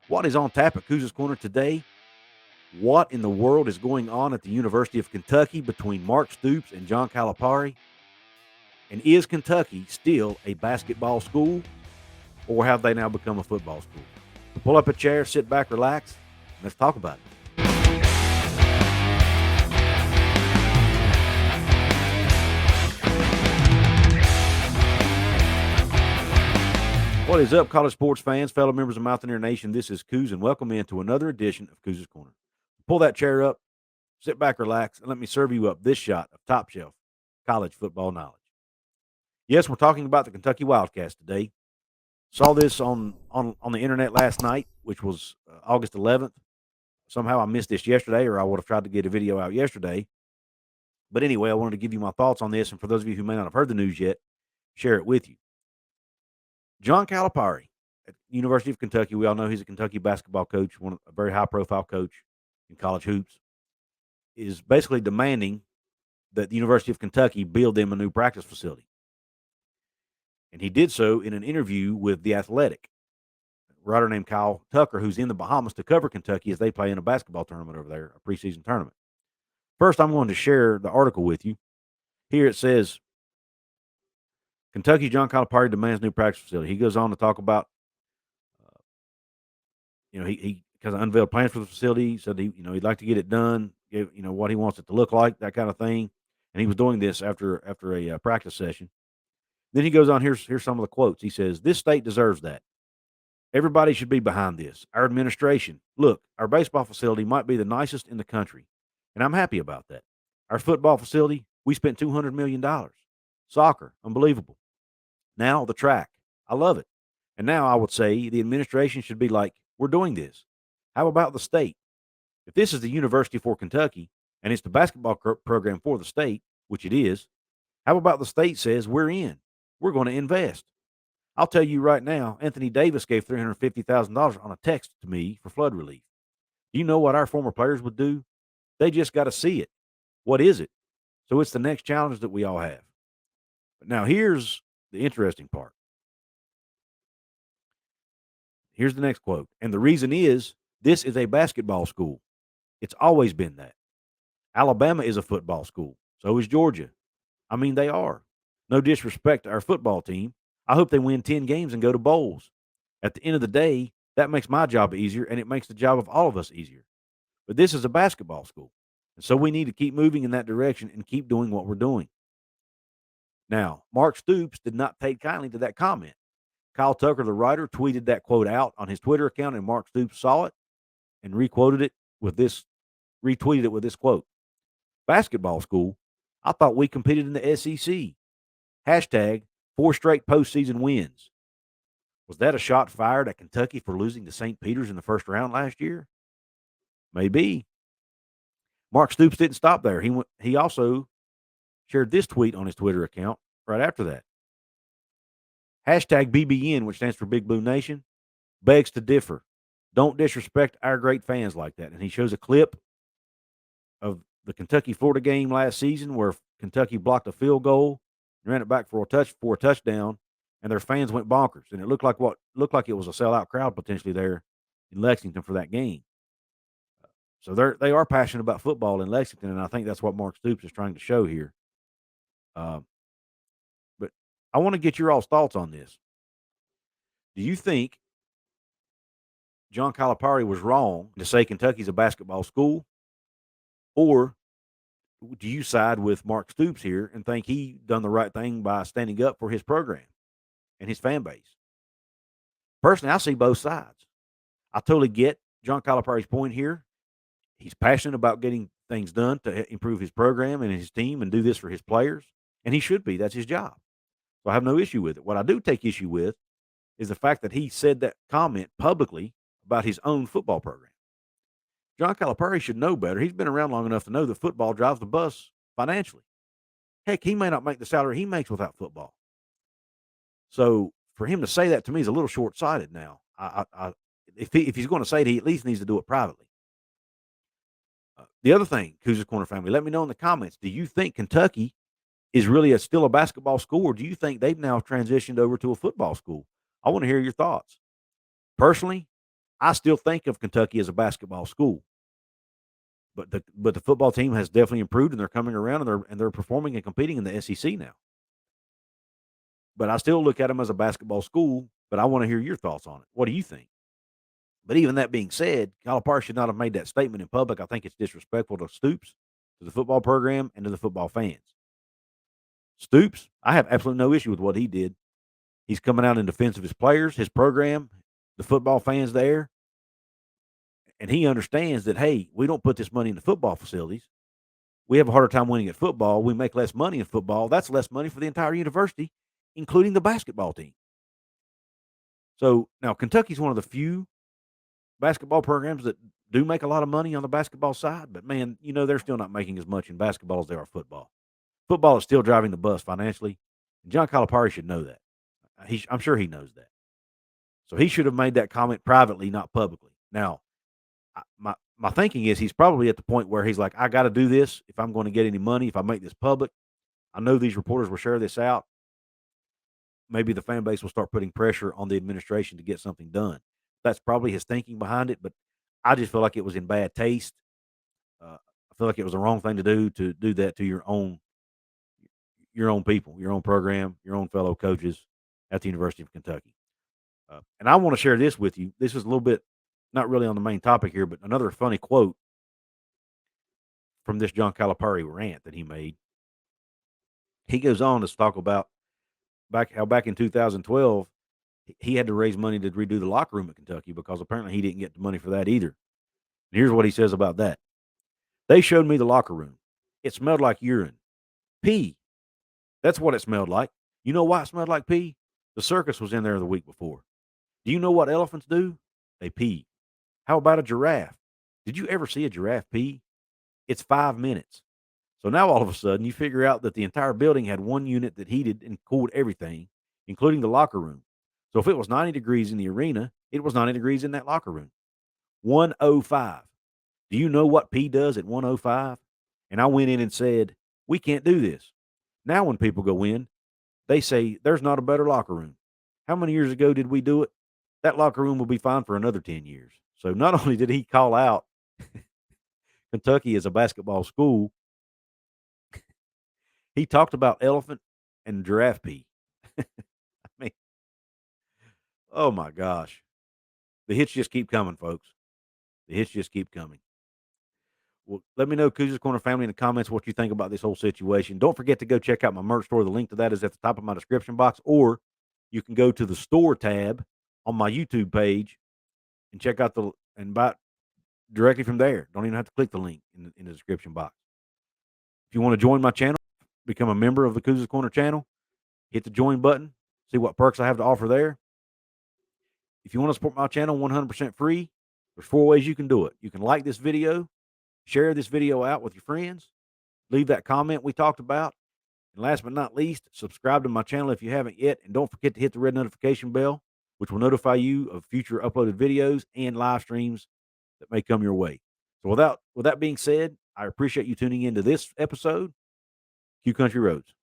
What is on tap at Couz's Corner today? What in the world is going on at the University of Kentucky between Mark Stoops and John Calipari? And is Kentucky still a basketball school, or have they now become a football school? So pull up a chair, sit back, relax, and let's talk about it. What is up, college sports fans, fellow members of Mountaineer Nation? This is Couz, and welcome into another edition of Couz's Corner. Pull that chair up, sit back, relax, and let me serve you up this shot of top shelf college football knowledge. Yes, we're talking about the Kentucky Wildcats today. Saw this on the internet last night, which was August 11th. Somehow I missed this yesterday, or I would have tried to get a video out yesterday. But anyway, I wanted to give you my thoughts on this, and for those of you who may not have heard the news yet, share it with you. John Calipari at the University of Kentucky, we all know he's a Kentucky basketball coach, a very high-profile coach in college hoops, is basically demanding that the University of Kentucky build them a new practice facility. And he did so in an interview with The Athletic. A writer named Kyle Tucker, who's in the Bahamas to cover Kentucky as they play in a basketball tournament over there, a preseason tournament. First, I'm going to share the article with you. Here it says, Kentucky John Calipari demands new practice facility. He goes on to talk about, he kind of unveiled plans for the facility, said he'd like to get it done, gave, what he wants it to look like, that kind of thing. And he was doing this after a practice session. Then he goes on, here's some of the quotes. He says, "This state deserves that. Everybody should be behind this. Our administration, look, our baseball facility might be the nicest in the country, and I'm happy about that. Our football facility, we spent $200 million. Soccer, unbelievable. Now the track, I love it. And now I would say the administration should be like, we're doing this. How about the state? If this is the university for Kentucky, and it's the basketball program for the state, which it is, how about the state says we're in? We're going to invest. I'll tell you right now, Anthony Davis gave $350,000 on a text to me for flood relief. Do you know what our former players would do? They just got to see it. What is it? So it's the next challenge that we all have. But now here's the interesting part. Here's the next quote. And the reason is this is a basketball school. It's always been that. Alabama is a football school. So is Georgia. I mean, they are. No disrespect to our football team. I hope they win 10 games and go to bowls. At the end of the day, that makes my job easier, and it makes the job of all of us easier. But this is a basketball school, and so we need to keep moving in that direction and keep doing what we're doing. Now, Mark Stoops did not take kindly to that comment. Kyle Tucker, the writer, tweeted that quote out on his Twitter account, and Mark Stoops saw it and retweeted it with this quote. Basketball school? I thought we competed in the SEC. Hashtag 4 straight postseason wins. Was that a shot fired at Kentucky for losing to St. Peter's in the first round last year? Maybe. Mark Stoops didn't stop there. He also shared this tweet on his Twitter account right after that. Hashtag BBN, which stands for Big Blue Nation, begs to differ. Don't disrespect our great fans like that. And he shows a clip of the Kentucky-Florida game last season where Kentucky blocked a field goal, ran it back for a touchdown, and their fans went bonkers. And it looked like it was a sellout crowd potentially there in Lexington for that game. So they are passionate about football in Lexington, and I think that's what Mark Stoops is trying to show here. But I want to get your all's thoughts on this. Do you think John Calipari was wrong to say Kentucky's a basketball school, or do you side with Mark Stoops here and think he done the right thing by standing up for his program and his fan base? Personally, I see both sides. I totally get John Calipari's point here. He's passionate about getting things done to improve his program and his team and do this for his players, and he should be. That's his job. So I have no issue with it. What I do take issue with is the fact that he said that comment publicly about his own football program. John Calipari should know better. He's been around long enough to know that football drives the bus financially. Heck, he may not make the salary he makes without football. So for him to say that to me is a little short-sighted now. If he's going to say it, he at least needs to do it privately. The other thing, Couz's Corner family, let me know in the comments. Do you think Kentucky is really still a basketball school, or do you think they've now transitioned over to a football school? I want to hear your thoughts. Personally, I still think of Kentucky as a basketball school. But the football team has definitely improved, and they're coming around, and they're performing and competing in the SEC now. But I still look at them as a basketball school, but I wanna hear your thoughts on it. What do you think? But even that being said, Calipari should not have made that statement in public. I think it's disrespectful to Stoops, to the football program, and to the football fans. Stoops, I have absolutely no issue with what he did. He's coming out in defense of his players, his program, the football fans there, and he understands that, hey, we don't put this money into football facilities. We have a harder time winning at football. We make less money in football. That's less money for the entire university, including the basketball team. So now Kentucky's one of the few basketball programs that do make a lot of money on the basketball side, but man, they're still not making as much in basketball as they are football. Football is still driving the bus financially. And John Calipari should know that. I'm sure he knows that. So he should have made that comment privately, not publicly. Now, my thinking is he's probably at the point where he's like, I got to do this if I'm going to get any money, if I make this public. I know these reporters will share this out. Maybe the fan base will start putting pressure on the administration to get something done. That's probably his thinking behind it, but I just feel like it was in bad taste. I feel like it was the wrong thing to do that to your own people, your own program, your own fellow coaches at the University of Kentucky. And I want to share this with you. This is a little bit not really on the main topic here, but another funny quote from this John Calipari rant that he made. He goes on to talk about back in 2012, he had to raise money to redo the locker room at Kentucky because apparently he didn't get the money for that either. And here's what he says about that. They showed me the locker room. It smelled like urine. Pee. That's what it smelled like. You know why it smelled like pee? The circus was in there the week before. Do you know what elephants do? They pee. How about a giraffe? Did you ever see a giraffe pee? It's 5 minutes. So now all of a sudden you figure out that the entire building had one unit that heated and cooled everything, including the locker room. So if it was 90 degrees in the arena, it was 90 degrees in that locker room. 105. Do you know what P does at 105? And I went in and said, we can't do this. Now when people go in, they say there's not a better locker room. How many years ago did we do it? That locker room will be fine for another 10 years. So not only did he call out Kentucky as a basketball school, he talked about elephant and giraffe pee. I mean, oh my gosh. The hits just keep coming, folks. The hits just keep coming. Well, let me know, Cougars Corner family, in the comments what you think about this whole situation. Don't forget to go check out my merch store. The link to that is at the top of my description box, or you can go to the store tab on my YouTube page and check out and buy it directly from there. Don't even have to click the link in the description box. If you want to join my channel, become a member of the Cougars Corner channel, hit the join button, see what perks I have to offer there. If you want to support my channel 100% free, there's 4 ways you can do it. You can like this video, share this video out with your friends, leave that comment we talked about, and last but not least, subscribe to my channel if you haven't yet, and don't forget to hit the red notification bell, which will notify you of future uploaded videos and live streams that may come your way. So with that being said, I appreciate you tuning into this episode. Q Country Roads.